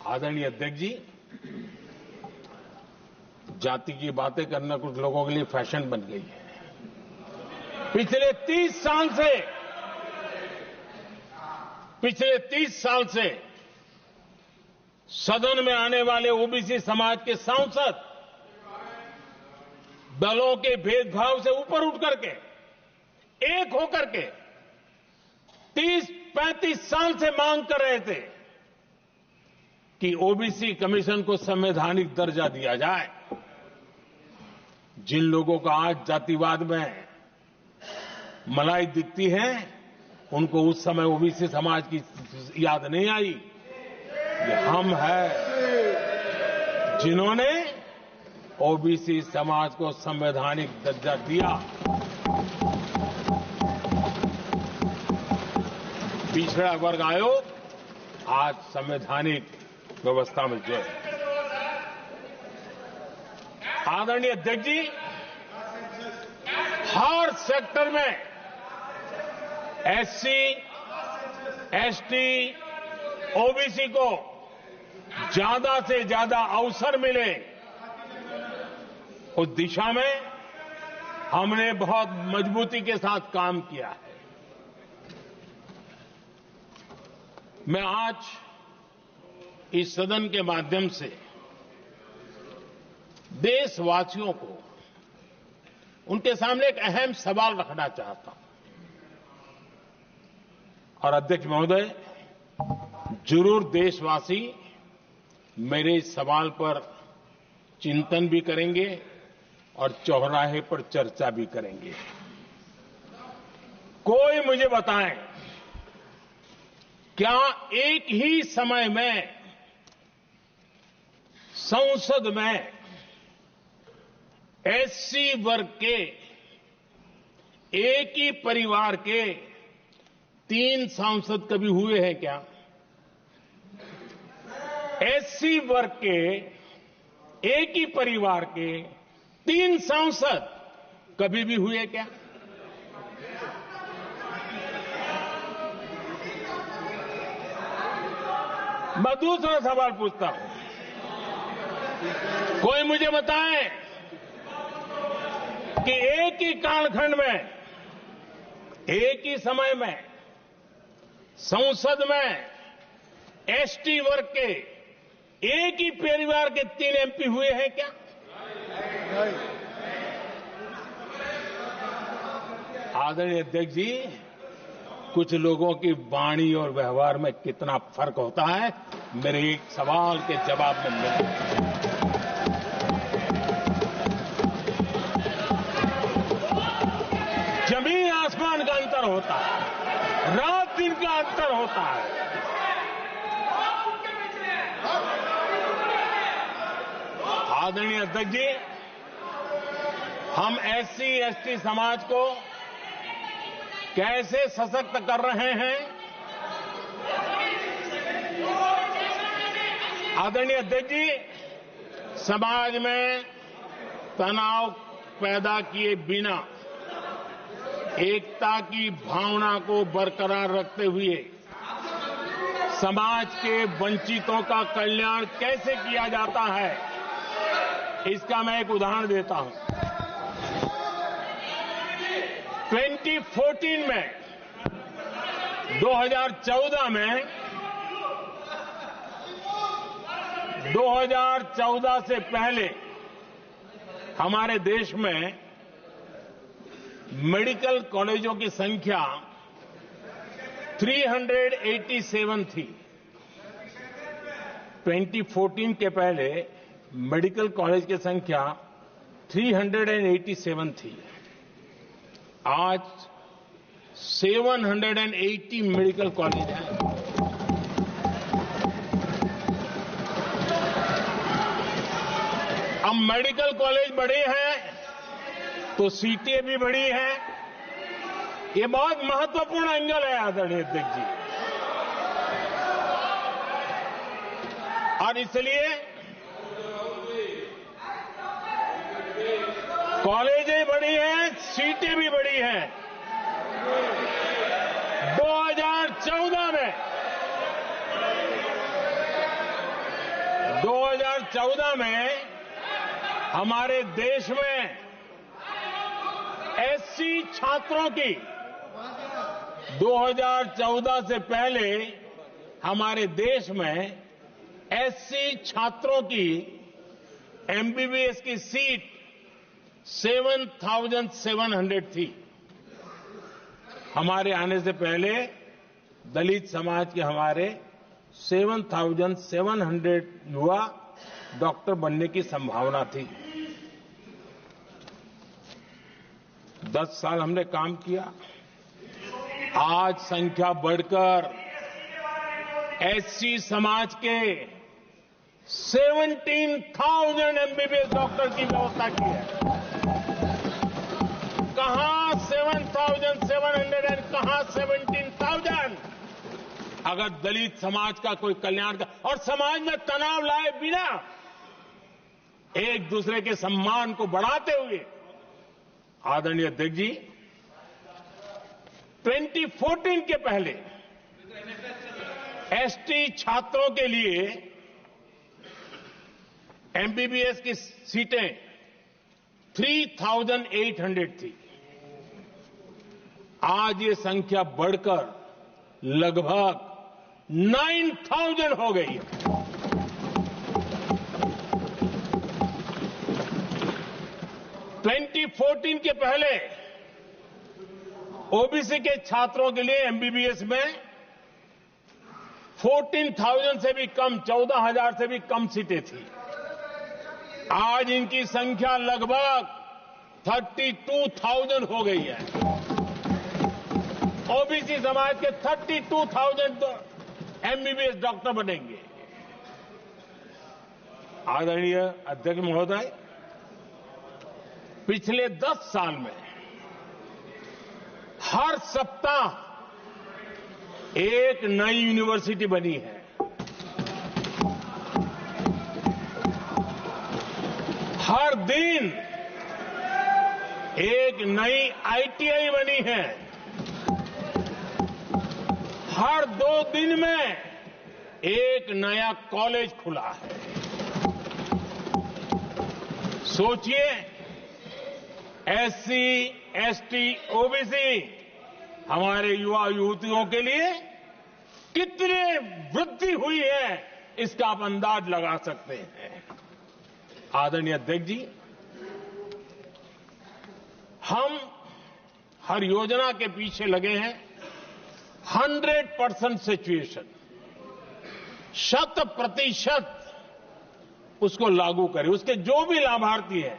आदरणीय अध्यक्ष जी, जाति की बातें करना कुछ लोगों के लिए फैशन बन गई है। पिछले 30 साल से सदन में आने वाले ओबीसी समाज के सांसद दलों के भेदभाव से ऊपर उठ करके एक होकर के 30-35 साल से मांग कर रहे थे कि ओबीसी कमीशन को संवैधानिक दर्जा दिया जाए। जिन लोगों को आज जातिवाद में मलाई दिखती है, उनको उस समय ओबीसी समाज की याद नहीं आई। ये हम हैं जिन्होंने ओबीसी समाज को संवैधानिक दर्जा दिया। पिछड़ा वर्ग आयोग आज संवैधानिक व्यवस्था में जो है। आदरणीय अध्यक्ष जी, हर सेक्टर में एससी, एसटी, ओबीसी को ज्यादा से ज्यादा अवसर मिले, उस दिशा में हमने बहुत मजबूती के साथ काम किया है। मैं आज इस सदन के माध्यम से देशवासियों को उनके सामने एक अहम सवाल रखना चाहता हूं। और अध्यक्ष महोदय, जरूर देशवासी मेरे इस सवाल पर चिंतन भी करेंगे और चौराहे पर चर्चा भी करेंगे। कोई मुझे बताएं, क्या एक ही समय में संसद में एससी वर्ग के एक ही परिवार के 3 सांसद कभी हुए हैं क्या? एससी वर्ग के एक ही परिवार के 3 सांसद कभी भी हुए क्या? मैं दूसरा सवाल पूछता हूं, कोई मुझे बताए कि एक ही कालखंड में, एक ही समय में संसद में एसटी वर्ग के एक ही परिवार के 3 एमपी हुए हैं क्या? आदरणीय अध्यक्ष जी, कुछ लोगों की वाणी और व्यवहार में कितना फर्क होता है, मेरे एक सवाल के जवाब में मिला। जमीन आसमान का अंतर होता है, रात दिन का अंतर होता है। आदरणीय अध्यक्ष जी, हम एससी एसटी समाज को कैसे सशक्त कर रहे हैं? आदरणीय अध्यक्ष जी, समाज में तनाव पैदा किए बिना एकता की भावना को बरकरार रखते हुए समाज के वंचितों का कल्याण कैसे किया जाता है, इसका मैं एक उदाहरण देता हूं। 2014 में 2014 से पहले हमारे देश में मेडिकल कॉलेजों की संख्या 387 थी। 2014 के पहले मेडिकल कॉलेज की संख्या 387 थी। आज 780 मेडिकल कॉलेज हैं। अब मेडिकल कॉलेज बड़े हैं तो सीटें भी बड़ी हैं। ये बहुत महत्वपूर्ण एंगल है आदरणीय अध्यक्ष जी, और इसलिए कॉलेजें बड़ी हैं, सीटें भी बड़ी हैं। 2014 में 2014 में हमारे देश में एससी छात्रों की 2014 से पहले हमारे देश में एससी छात्रों की एमबीबीएस की सीट 7,700 थी। हमारे आने से पहले दलित समाज के हमारे 7,700 युवा डॉक्टर बनने की संभावना थी। 10 साल हमने काम किया। आज संख्या बढ़कर एससी समाज के 17,000 एमबीबीएस डॉक्टर की व्यवस्था की है। कहां 7,700 और कहां 17,000? अगर दलित समाज का कोई कल्याण और समाज में तनाव लाए बिना एक दूसरे के सम्मान को बढ़ाते हुए, आदरणीय अध्यक्ष जी, 2014 के पहले एसटी छात्रों के लिए एमबीबीएस की सीटें 3,800 थी। आज ये संख्या बढ़कर लगभग 9,000 हो गई है। (2014) के पहले ओबीसी के छात्रों के लिए एमबीबीएस में 14,000 से भी कम, 14,000 से भी कम सीटें थी। आज इनकी संख्या लगभग 32,000 हो गई है। ओबीसी समाज के 32,000 एमबीबीएस डॉक्टर बनेंगे। आदरणीय अध्यक्ष महोदय, पिछले 10 साल में हर सप्ताह एक नई यूनिवर्सिटी बनी है। हर दिन एक नई आईटीआई बनी है। हर 2 दिन में एक नया कॉलेज खुला है। सोचिए, एससी, एसटी, ओबीसी हमारे युवा युवतियों के लिए कितनी वृद्धि हुई है, इसका आप अंदाज लगा सकते हैं। आदरणीय अध्यक्ष जी, हम हर योजना के पीछे लगे हैं 100% सिचुएशन, 100% उसको लागू करें। उसके जो भी लाभार्थी हैं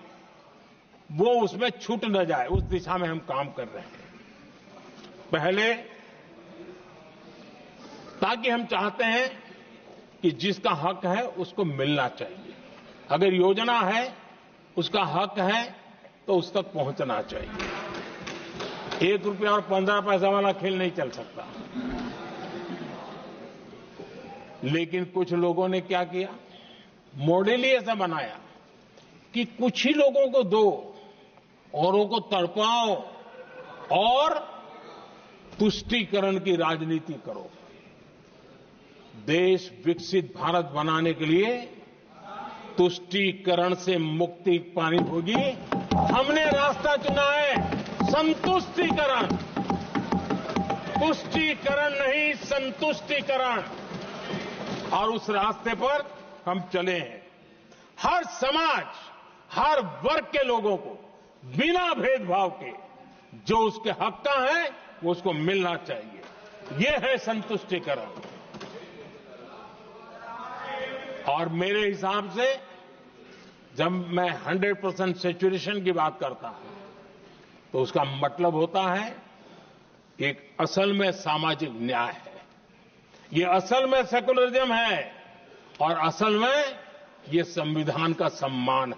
वो उसमें छूट न जाए, उस दिशा में हम काम कर रहे हैं। पहले, ताकि हम चाहते हैं कि जिसका हक है उसको मिलना चाहिए। अगर योजना है, उसका हक है, तो उस तक पहुंचना चाहिए। 1 रुपया और 15 पैसा वाला खेल नहीं चल सकता। लेकिन कुछ लोगों ने क्या किया, मॉडल ही ऐसा बनाया कि कुछ ही लोगों को दो, औरों को तड़पाओ और तुष्टीकरण की राजनीति करो। देश विकसित भारत बनाने के लिए तुष्टीकरण से मुक्ति पानी होगी। हमने रास्ता चुना है संतुष्टीकरण, तुष्टीकरण नहीं, संतुष्टीकरण। और उस रास्ते पर हम चले हैं। हर समाज, हर वर्ग के लोगों को बिना भेदभाव के जो उसके हक का है वो उसको मिलना चाहिए। ये है संतुष्टीकरण। और मेरे हिसाब से जब मैं 100% सैचुरेशन की बात करता हूं तो उसका मतलब होता है कि एक असल में सामाजिक न्याय है, ये असल में सेकुलरिज्म है और असल में ये संविधान का सम्मान